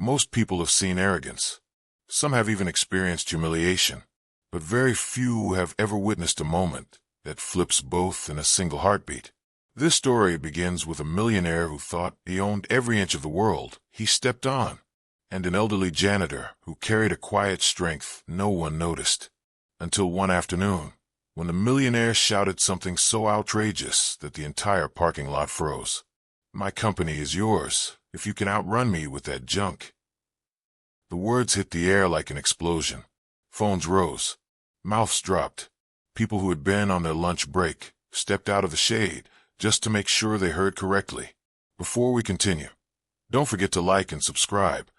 Most people have seen arrogance. Some have even experienced humiliation, but very few have ever witnessed a moment that flips both in a single heartbeat. This story begins with a millionaire who thought he owned every inch of the world he stepped on, and an elderly janitor who carried a quiet strength no one noticed. Until one afternoon, when the millionaire shouted something so outrageous that the entire parking lot froze. "My company is yours, if you can outrun me with that junk." The words hit the air like an explosion. Phones rose. Mouths dropped. People who had been on their lunch break stepped out of the shade just to make sure they heard correctly. Before we continue, don't forget to like and subscribe,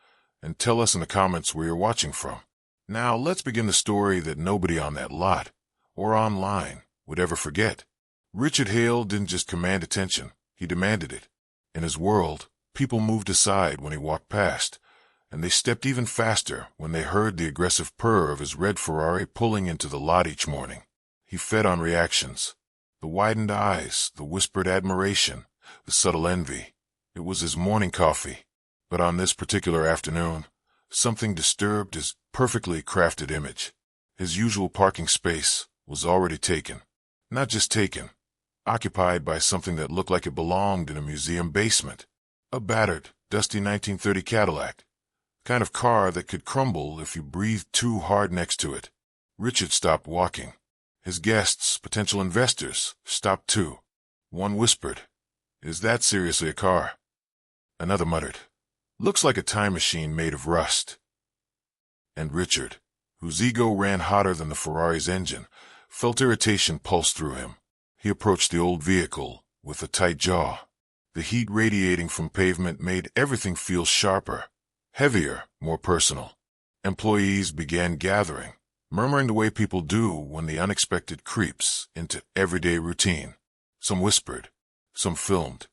and tell us in the comments where you're watching from. Now let's begin the story that nobody on that lot, or online, would ever forget. Richard Hale didn't just command attention, he demanded it. In his world, people moved aside when he walked past, and they stepped even faster when they heard the aggressive purr of his red Ferrari pulling into the lot each morning. He fed on reactions. The widened eyes, the whispered admiration, the subtle envy. It was his morning coffee. But on this particular afternoon, something disturbed his perfectly crafted image. His usual parking space was already taken. Not just taken, occupied by something that looked like it belonged in a museum basement. A battered, dusty 1930 Cadillac. Kind of car that could crumble if you breathed too hard next to it. Richard stopped walking. His guests, potential investors, stopped too. One whispered, "Is that seriously a car?" Another muttered, "Looks like a time machine made of rust." And Richard, whose ego ran hotter than the Ferrari's engine, felt irritation pulse through him. He approached the old vehicle with a tight jaw. The heat radiating from pavement made everything feel sharper, heavier, more personal. Employees began gathering, murmuring the way people do when the unexpected creeps into everyday routine. Some whispered, some filmed.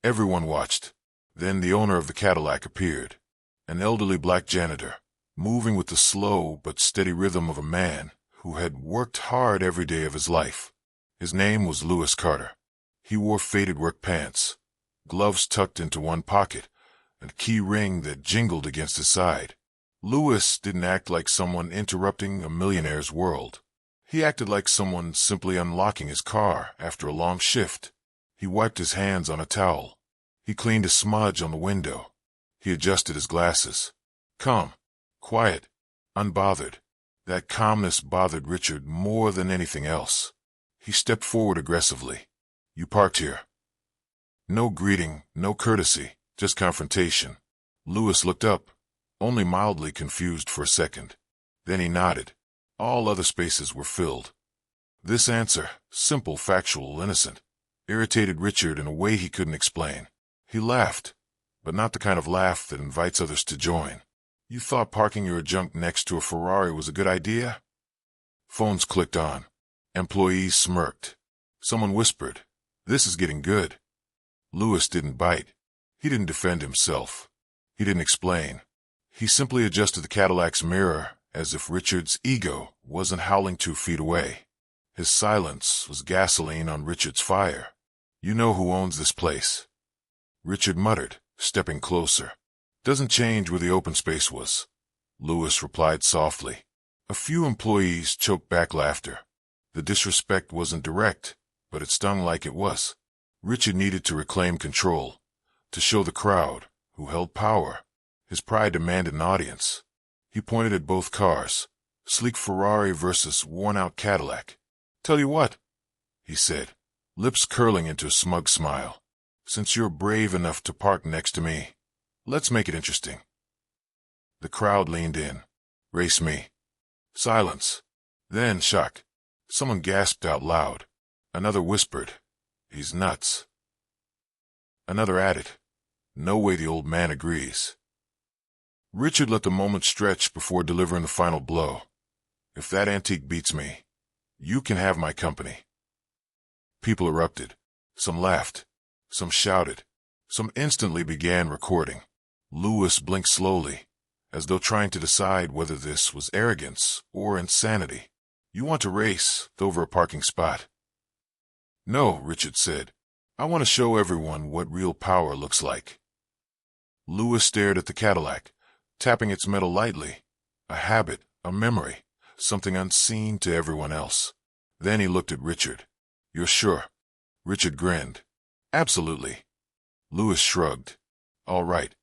Everyone watched. Then the owner of the Cadillac appeared, an elderly black janitor, moving with the slow but steady rhythm of a man who had worked hard every day of his life. His name was Lewis Carter. He wore faded work pants, gloves tucked into one pocket, and a key ring that jingled against his side. Lewis didn't act like someone interrupting a millionaire's world. He acted like someone simply unlocking his car after a long shift. He wiped his hands on a towel. He cleaned a smudge on the window. He adjusted his glasses. Calm, quiet, unbothered. That calmness bothered Richard more than anything else. He stepped forward aggressively. "You parked here." No greeting, no courtesy, just confrontation. Lewis looked up, only mildly confused for a second. Then he nodded. All other spaces were filled. This answer, simple, factual, innocent, irritated Richard in a way he couldn't explain. He laughed, but not the kind of laugh that invites others to join. "You thought parking your junk next to a Ferrari was a good idea?" Phones clicked on. Employees smirked. Someone whispered, "This is getting good." Lewis didn't bite. He didn't defend himself. He didn't explain. He simply adjusted the Cadillac's mirror as if Richard's ego wasn't howling 2 feet away. His silence was gasoline on Richard's fire. "You know who owns this place?" Richard muttered, stepping closer. "Doesn't change where the open space was," Lewis replied softly. A few employees choked back laughter. The disrespect wasn't direct, but it stung like it was. Richard needed to reclaim control, to show the crowd, who held power. His pride demanded an audience. He pointed at both cars, sleek Ferrari versus worn-out Cadillac. "Tell you what," he said, lips curling into a smug smile. "Since you're brave enough to park next to me, let's make it interesting." The crowd leaned in. "Race me." Silence. Then shock. Someone gasped out loud. Another whispered, "He's nuts." Another added, "No way the old man agrees." Richard let the moment stretch before delivering the final blow. "If that antique beats me, you can have my company." People erupted. Some laughed. Some shouted. Some instantly began recording. Lewis blinked slowly, as though trying to decide whether this was arrogance or insanity. "You want to race over a parking spot?" "No," Richard said. "I want to show everyone what real power looks like." Lewis stared at the Cadillac, tapping its metal lightly. A habit, a memory, something unseen to everyone else. Then he looked at Richard. "You're sure?" Richard grinned. "Absolutely." Lewis shrugged. "All right."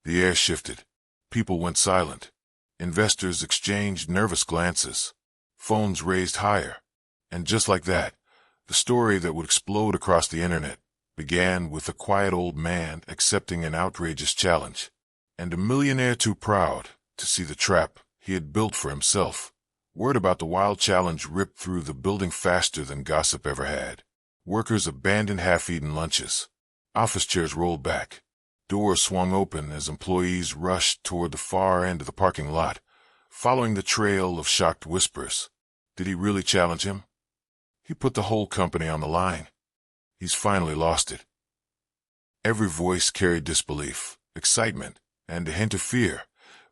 The air shifted. People went silent. Investors exchanged nervous glances. Phones raised higher. And just like that, the story that would explode across the internet began with a quiet old man accepting an outrageous challenge, and a millionaire too proud to see the trap he had built for himself. Word about the wild challenge ripped through the building faster than gossip ever had. Workers abandoned half-eaten lunches. Office chairs rolled back. Doors swung open as employees rushed toward the far end of the parking lot, following the trail of shocked whispers. Did he really challenge him? He put the whole company on the line. He's finally lost it. Every voice carried disbelief, excitement, and a hint of fear,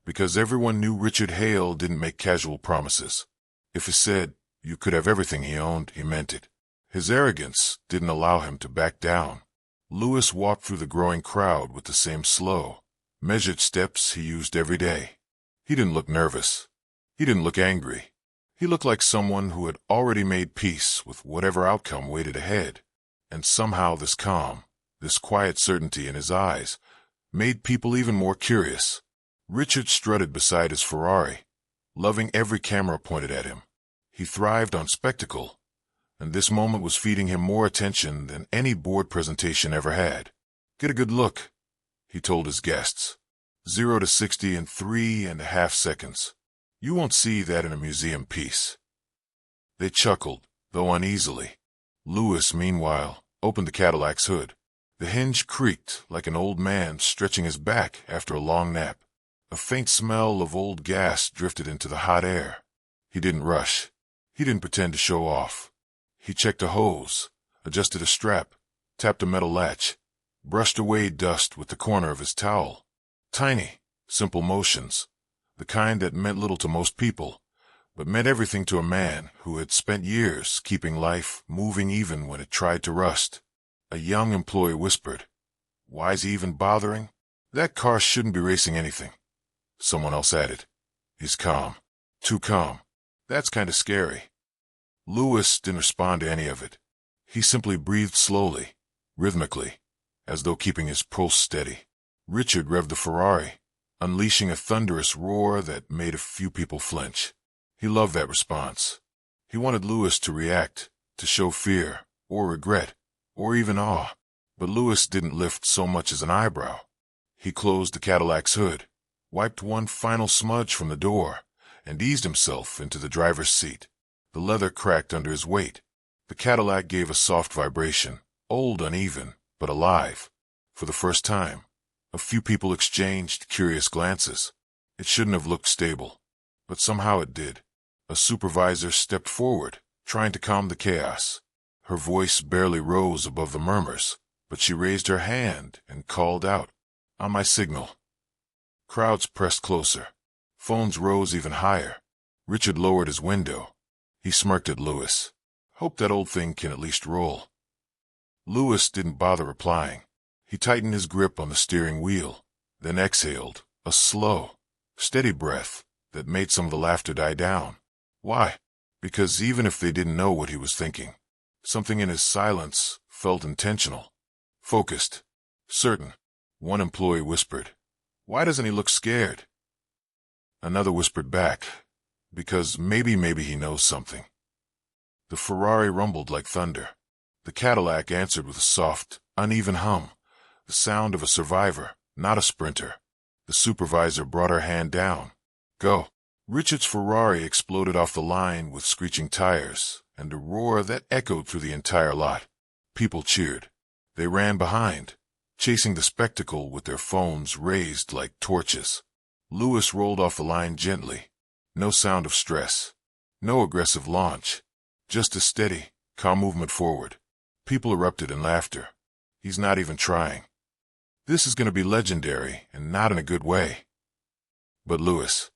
because everyone knew Richard Hale didn't make casual promises. If he said you could have everything he owned, he meant it. His arrogance didn't allow him to back down. Lewis walked through the growing crowd with the same slow, measured steps he used every day. He didn't look nervous. He didn't look angry. He looked like someone who had already made peace with whatever outcome waited ahead. And somehow this calm, this quiet certainty in his eyes, made people even more curious. Richard strutted beside his Ferrari, loving every camera pointed at him. He thrived on spectacle, and this moment was feeding him more attention than any board presentation ever had. "Get a good look," he told his guests. 0 to 60 in 3.5 seconds. You won't see that in a museum piece. They chuckled, though uneasily. Lewis, meanwhile, opened the Cadillac's hood. The hinge creaked like an old man stretching his back after a long nap. A faint smell of old gas drifted into the hot air. He didn't rush. He didn't pretend to show off. He checked a hose, adjusted a strap, tapped a metal latch, brushed away dust with the corner of his towel. Tiny, simple motions, the kind that meant little to most people, but meant everything to a man who had spent years keeping life moving even when it tried to rust. A young employee whispered, "Why's he even bothering? That car shouldn't be racing anything." Someone else added, "He's calm. Too calm. That's kind of scary." Lewis didn't respond to any of it. He simply breathed slowly, rhythmically, as though keeping his pulse steady. Richard revved the Ferrari, unleashing a thunderous roar that made a few people flinch. He loved that response. He wanted Lewis to react, to show fear, or regret, or even awe. But Lewis didn't lift so much as an eyebrow. He closed the Cadillac's hood, wiped one final smudge from the door, and eased himself into the driver's seat. The leather cracked under his weight. The Cadillac gave a soft vibration, old, uneven, but alive. For the first time, a few people exchanged curious glances. It shouldn't have looked stable, but somehow it did. A supervisor stepped forward, trying to calm the chaos. Her voice barely rose above the murmurs, but she raised her hand and called out, "On my signal." Crowds pressed closer. Phones rose even higher. Richard lowered his window. He smirked at Lewis. "Hope that old thing can at least roll." Lewis didn't bother replying. He tightened his grip on the steering wheel, then exhaled, a slow, steady breath that made some of the laughter die down. Why? Because even if they didn't know what he was thinking, something in his silence felt intentional, focused, certain. One employee whispered, "Why doesn't he look scared?" Another whispered back, "Because maybe he knows something." The Ferrari rumbled like thunder. The Cadillac answered with a soft, uneven hum, the sound of a survivor, not a sprinter. The supervisor brought her hand down. "Go." Richard's Ferrari exploded off the line with screeching tires and a roar that echoed through the entire lot. People cheered. They ran behind, chasing the spectacle with their phones raised like torches. Lewis rolled off the line gently. No sound of stress. No aggressive launch. Just a steady, calm movement forward. People erupted in laughter. He's not even trying. This is going to be legendary, and not in a good way. But Lewis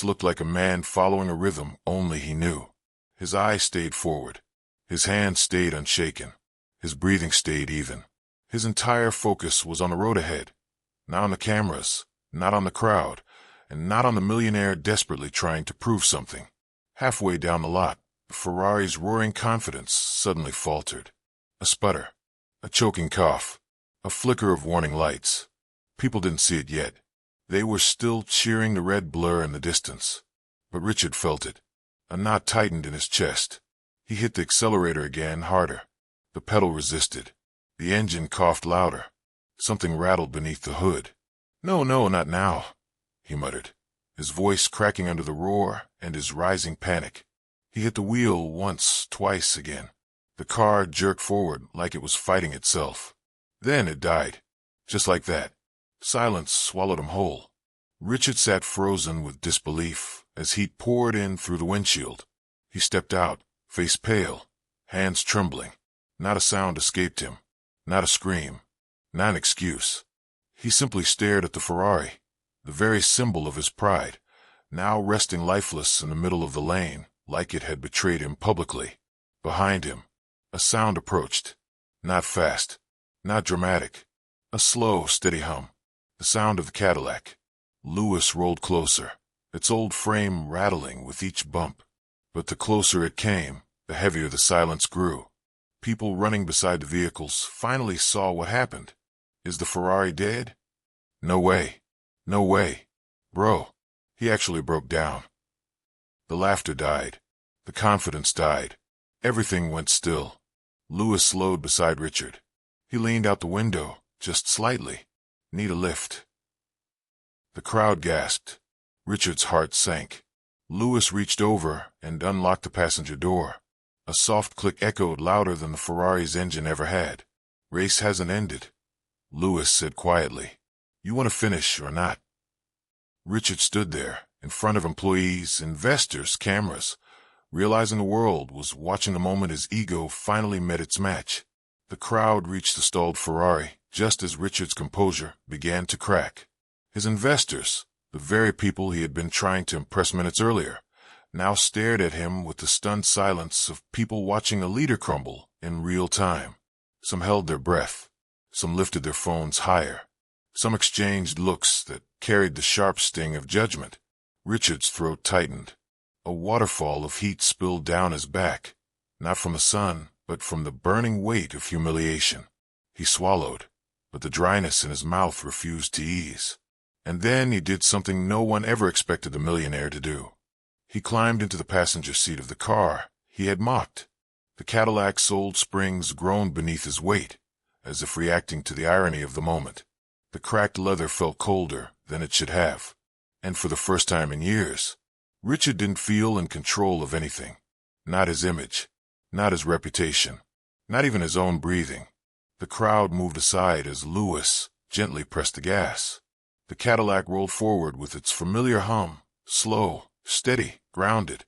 looked like a man following a rhythm only he knew. His eyes stayed forward. His hands stayed unshaken. His breathing stayed even. His entire focus was on the road ahead, not on the cameras, not on the crowd, and not on the millionaire desperately trying to prove something. Halfway down the lot, the Ferrari's roaring confidence suddenly faltered. A sputter, a choking cough, a flicker of warning lights. People didn't see it yet. They were still cheering the red blur in the distance. But Richard felt it. A knot tightened in his chest. He hit the accelerator again, harder. The pedal resisted. The engine coughed louder. Something rattled beneath the hood. "No, no, not now," he muttered, his voice cracking under the roar and his rising panic. He hit the wheel once, twice again. The car jerked forward like it was fighting itself. Then it died. Just like that. Silence swallowed him whole. Richard sat frozen with disbelief as heat poured in through the windshield. He stepped out, face pale, hands trembling. Not a sound escaped him. Not a scream. Not an excuse. He simply stared at the Ferrari, the very symbol of his pride, now resting lifeless in the middle of the lane like it had betrayed him publicly. Behind him, a sound approached. Not fast. Not dramatic. A slow, steady hum. The sound of the Cadillac. Lewis rolled closer, its old frame rattling with each bump. But the closer it came, the heavier the silence grew. People running beside the vehicles finally saw what happened. Is the Ferrari dead? No way. No way. Bro. He actually broke down. The laughter died. The confidence died. Everything went still. Lewis slowed beside Richard. He leaned out the window, just slightly. Need a lift. The crowd gasped. Richard's heart sank. Lewis reached over and unlocked the passenger door. A soft click echoed louder than the Ferrari's engine ever had. "Race hasn't ended," Lewis said quietly. "You want to finish or not?" Richard stood there, in front of employees, investors, cameras, realizing the world was watching the moment his ego finally met its match. The crowd reached the stalled Ferrari just as Richard's composure began to crack. His investors, the very people he had been trying to impress minutes earlier, now stared at him with the stunned silence of people watching a leader crumble in real time. Some held their breath. Some lifted their phones higher. Some exchanged looks that carried the sharp sting of judgment. Richard's throat tightened. A waterfall of heat spilled down his back, not from the sun, but from the burning weight of humiliation. He swallowed, but the dryness in his mouth refused to ease. And then he did something no one ever expected the millionaire to do. He climbed into the passenger seat of the car he had mocked. The Cadillac's old springs groaned beneath his weight, as if reacting to the irony of the moment. The cracked leather felt colder than it should have. And for the first time in years, Richard didn't feel in control of anything. Not his image, not his reputation, not even his own breathing. The crowd moved aside as Lewis gently pressed the gas. The Cadillac rolled forward with its familiar hum, slow, steady, grounded,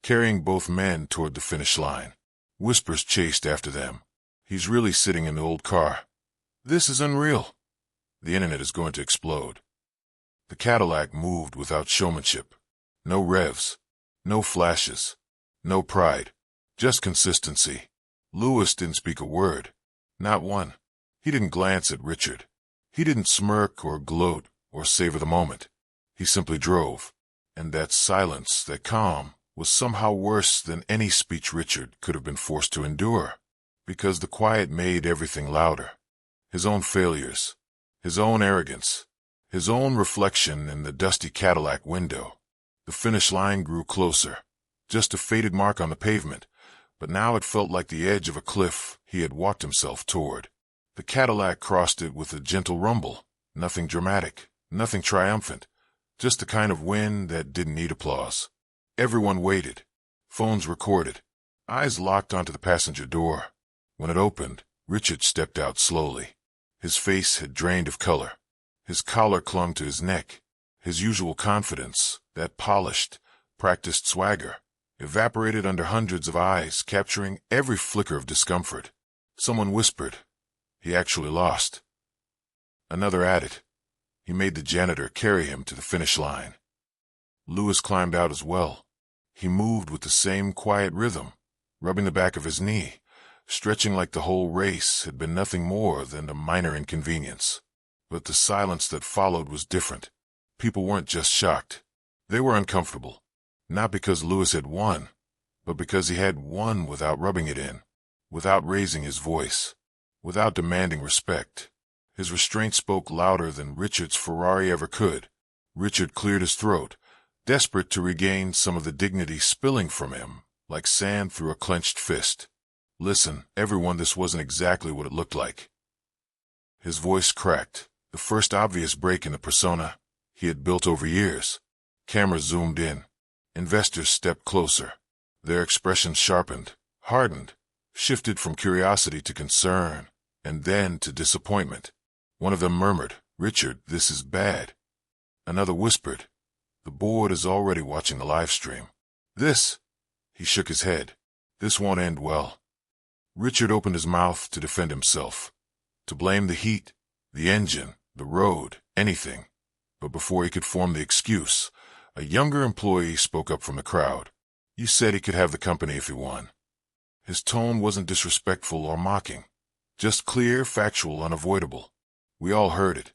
carrying both men toward the finish line. Whispers chased after them. "He's really sitting in the old car. This is unreal. The internet is going to explode." The Cadillac moved without showmanship. No revs, no flashes, no pride, just consistency. Lewis didn't speak a word. Not one. He didn't glance at Richard. He didn't smirk or gloat or savor the moment. He simply drove. And that silence, that calm, was somehow worse than any speech Richard could have been forced to endure, because the quiet made everything louder. His own failures, his own arrogance, his own reflection in the dusty Cadillac window. The finish line grew closer, just a faded mark on the pavement, but now it felt like the edge of a cliff he had walked himself toward. The Cadillac crossed it with a gentle rumble, nothing dramatic, nothing triumphant, just the kind of win that didn't need applause. Everyone waited. Phones recorded. Eyes locked onto the passenger door. When it opened, Richard stepped out slowly. His face had drained of color. His collar clung to his neck. His usual confidence, that polished, practiced swagger, evaporated under hundreds of eyes capturing every flicker of discomfort. Someone whispered. He actually lost. Another added. He made the janitor carry him to the finish line. Lewis climbed out as well. He moved with the same quiet rhythm, rubbing the back of his knee, stretching like the whole race had been nothing more than a minor inconvenience. But the silence that followed was different. People weren't just shocked. They were uncomfortable. Not because Lewis had won, but because he had won without rubbing it in, without raising his voice, without demanding respect. His restraint spoke louder than Richard's Ferrari ever could. Richard cleared his throat, desperate to regain some of the dignity spilling from him, like sand through a clenched fist. Listen, everyone, this wasn't exactly what it looked like. His voice cracked, the first obvious break in the persona he had built over years. Cameras zoomed in. Investors stepped closer. Their expressions sharpened, hardened, shifted from curiosity to concern, and then to disappointment. One of them murmured, "Richard, this is bad." Another whispered, "The board is already watching the live stream. This," he shook his head, "this won't end well." Richard opened his mouth to defend himself, to blame the heat, the engine, the road, anything. But before he could form the excuse, a younger employee spoke up from the crowd. "You said he could have the company if he won." His tone wasn't disrespectful or mocking, just clear, factual, unavoidable. We all heard it.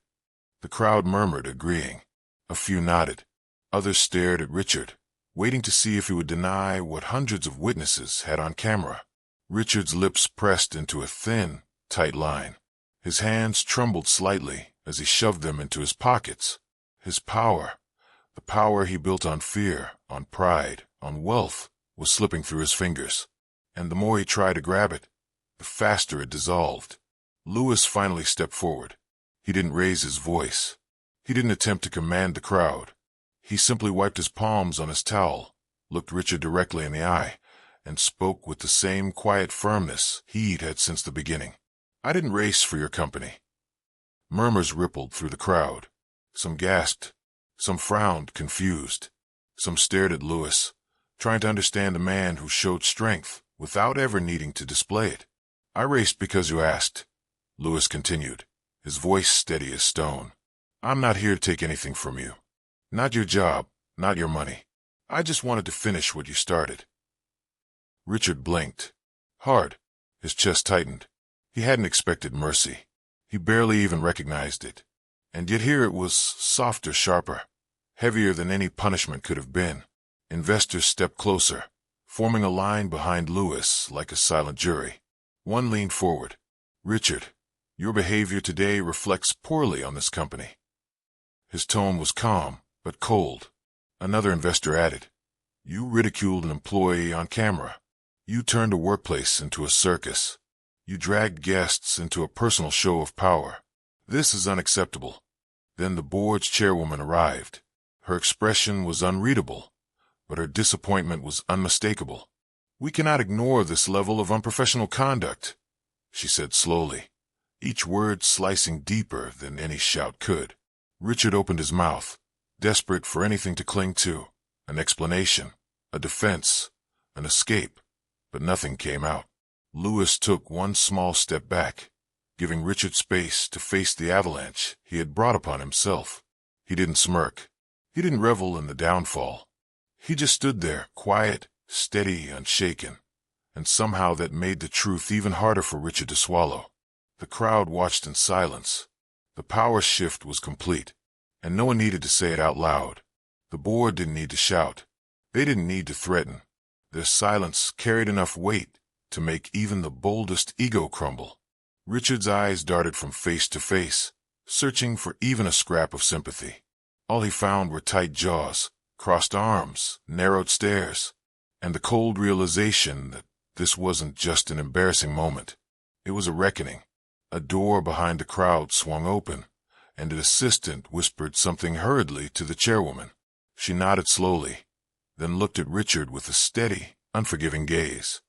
The crowd murmured, agreeing. A few nodded. Others stared at Richard, waiting to see if he would deny what hundreds of witnesses had on camera. Richard's lips pressed into a thin, tight line. His hands trembled slightly as he shoved them into his pockets. His power, the power he built on fear, on pride, on wealth, was slipping through his fingers. And the more he tried to grab it, the faster it dissolved. Lewis finally stepped forward. He didn't raise his voice. He didn't attempt to command the crowd. He simply wiped his palms on his towel, looked Richard directly in the eye, and spoke with the same quiet firmness he'd had since the beginning. "I didn't race for your company." Murmurs rippled through the crowd. Some gasped. Some frowned, confused. Some stared at Lewis, trying to understand a man who showed strength without ever needing to display it. "I raced because you asked," Lewis continued, his voice steady as stone. "I'm not here to take anything from you. Not your job, not your money. I just wanted to finish what you started." Richard blinked. Hard. His chest tightened. He hadn't expected mercy. He barely even recognized it. And yet here it was, softer, sharper, heavier than any punishment could have been. Investors stepped closer, forming a line behind Lewis like a silent jury. One leaned forward. "Richard, your behavior today reflects poorly on this company." His tone was calm, but cold. Another investor added, "You ridiculed an employee on camera. You turned a workplace into a circus. You dragged guests into a personal show of power. This is unacceptable." Then the board's chairwoman arrived. Her expression was unreadable, but her disappointment was unmistakable. "We cannot ignore this level of unprofessional conduct," she said slowly, each word slicing deeper than any shout could. Richard opened his mouth, desperate for anything to cling to, an explanation, a defense, an escape, but nothing came out. Lewis took one small step back, giving Richard space to face the avalanche he had brought upon himself. He didn't smirk. He didn't revel in the downfall. He just stood there, quiet, steady, unshaken, and somehow that made the truth even harder for Richard to swallow. The crowd watched in silence. The power shift was complete, and no one needed to say it out loud. The board didn't need to shout. They didn't need to threaten. Their silence carried enough weight to make even the boldest ego crumble. Richard's eyes darted from face to face, searching for even a scrap of sympathy. All he found were tight jaws, crossed arms, narrowed stares, and the cold realization that this wasn't just an embarrassing moment. It was a reckoning. A door behind the crowd swung open, and an assistant whispered something hurriedly to the chairwoman. She nodded slowly, then looked at Richard with a steady, unforgiving gaze.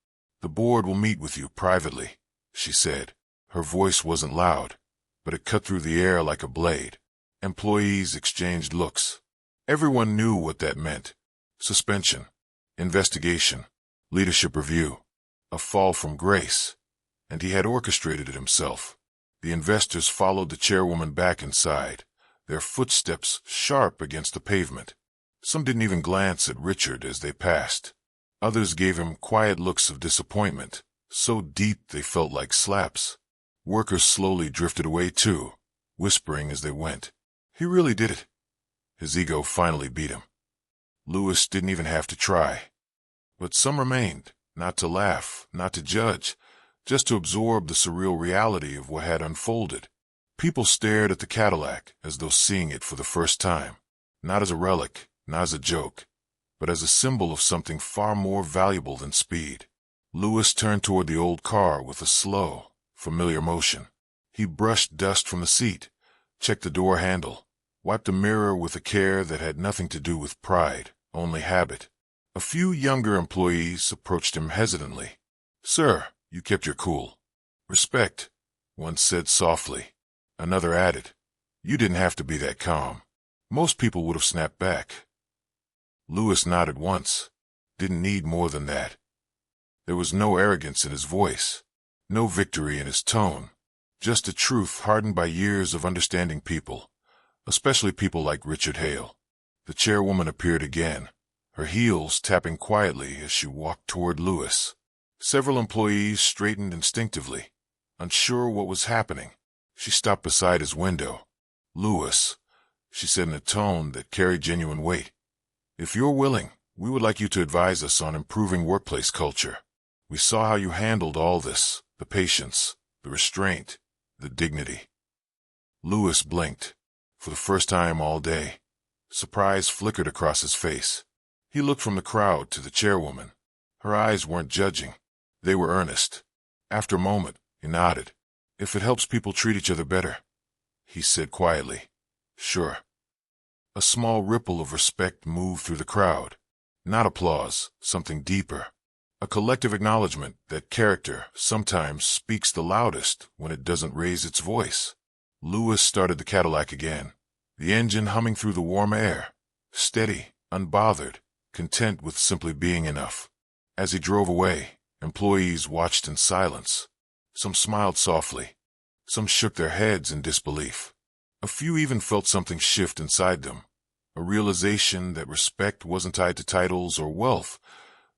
"The board will meet with you privately," she said. Her voice wasn't loud, but it cut through the air like a blade. Employees exchanged looks. Everyone knew what that meant. Suspension, investigation, leadership review, a fall from grace. And he had orchestrated it himself. The investors followed the chairwoman back inside, their footsteps sharp against the pavement. Some didn't even glance at Richard as they passed. Others gave him quiet looks of disappointment, so deep they felt like slaps. Workers slowly drifted away too, whispering as they went. "He really did it." His ego finally beat him. Lewis didn't even have to try. But some remained, not to laugh, not to judge, just to absorb the surreal reality of what had unfolded. People stared at the Cadillac as though seeing it for the first time, not as a relic, not as a joke, but as a symbol of something far more valuable than speed. Lewis turned toward the old car with a slow, familiar motion. He brushed dust from the seat, checked the door handle, wiped the mirror with a care that had nothing to do with pride, only habit. A few younger employees approached him hesitantly. "Sir, you kept your cool." "Respect," one said softly. Another added, "You didn't have to be that calm." Most people would have snapped back. Lewis nodded once. Didn't need more than that. There was no arrogance in his voice, no victory in his tone, just a truth hardened by years of understanding people, especially people like Richard Hale. The chairwoman appeared again, her heels tapping quietly as she walked toward Lewis. Several employees straightened instinctively, unsure what was happening. She stopped beside his window. "Lewis," she said in a tone that carried genuine weight, "if you're willing, we would like you to advise us on improving workplace culture. We saw how you handled all this, the patience, the restraint, the dignity." Lewis blinked. For the first time all day, surprise flickered across his face. He looked from the crowd to the chairwoman. Her eyes weren't judging. They were earnest. After a moment, he nodded. "If it helps people treat each other better," he said quietly. "Sure." A small ripple of respect moved through the crowd. Not applause, something deeper. A collective acknowledgement that character sometimes speaks the loudest when it doesn't raise its voice. Lewis started the Cadillac again, the engine humming through the warm air, steady, unbothered, content with simply being enough. As he drove away, employees watched in silence. Some smiled softly. Some shook their heads in disbelief. A few even felt something shift inside them, a realization that respect wasn't tied to titles or wealth,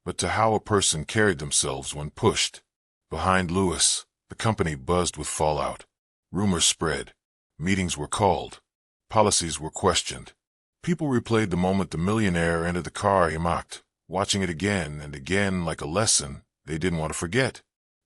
but to how a person carried themselves when pushed. Behind Lewis, the company buzzed with fallout. Rumors spread. Meetings were called. Policies were questioned. People replayed the moment the millionaire entered the car he mocked, watching it again and again like a lesson they didn't want to forget.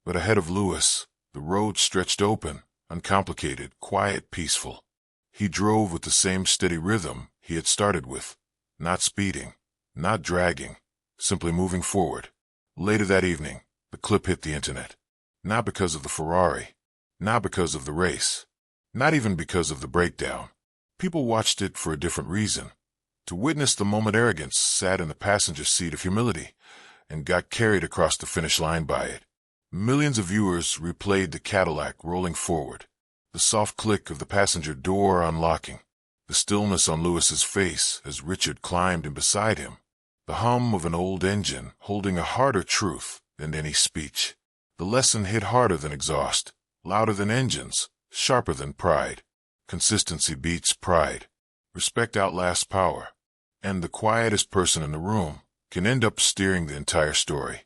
But ahead of Lewis, the road stretched open, uncomplicated, quiet, peaceful. He drove with the same steady rhythm he had started with, not speeding, not dragging, simply moving forward. Later that evening, the clip hit the internet. Not because of the Ferrari, not because of the race, not even because of the breakdown. People watched it for a different reason. To witness the moment arrogance sat in the passenger seat of humility and got carried across the finish line by it. Millions of viewers replayed the Cadillac rolling forward, the soft click of the passenger door unlocking, the stillness on Lewis's face as Richard climbed in beside him, the hum of an old engine holding a harder truth than any speech. The lesson hit harder than exhaust, louder than engines, sharper than pride. Consistency beats pride. Respect outlasts power. And the quietest person in the room can end up steering the entire story.